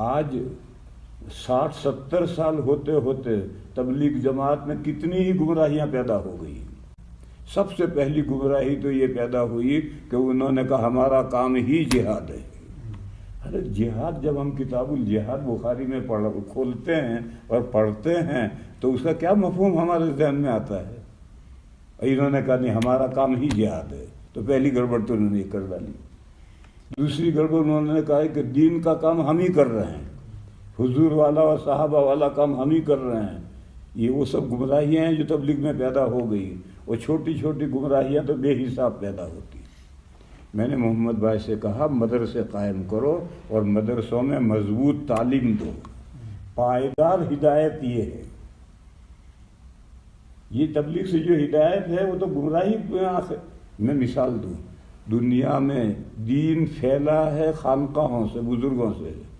आज 60-70 साल होते होते तबलीग जमात में कितनी ही गुमराहियां पैदा हो गई। सबसे पहली गुमराही तो ये पैदा हुई कि उन्होंने कहा हमारा काम ही जिहाद है। अरे जिहाद, जब हम किताबुल जिहाद बुखारी में खोलते हैं और पढ़ते हैं तो उसका क्या मफहूम हमारे जहन में आता है। इन्होंने कहा नहीं हमारा काम ही जिहाद है, तो पहली गड़बड़ तो उन्होंने कर डाली। दूसरी गड़बड़ उन्होंने कहा कि दीन का काम हम ही कर रहे हैं, हुजूर वाला और साहबा वाला काम हम ही कर रहे हैं। ये वो सब गुमराहियाँ हैं जो तबलीग में पैदा हो गई। वो छोटी छोटी गुमराहियाँ तो बेहिसाब पैदा होती। मैंने मोहम्मद भाई से कहा मदरसे कायम करो और मदरसों में मजबूत तालीम दो। पायदार हिदायत ये है। ये तबलीग से जो हिदायत है वो तो गुमराही मैं मिसाल दूँ, दुनिया में दीन फैला है खानकाहों से, बुजुर्गों से।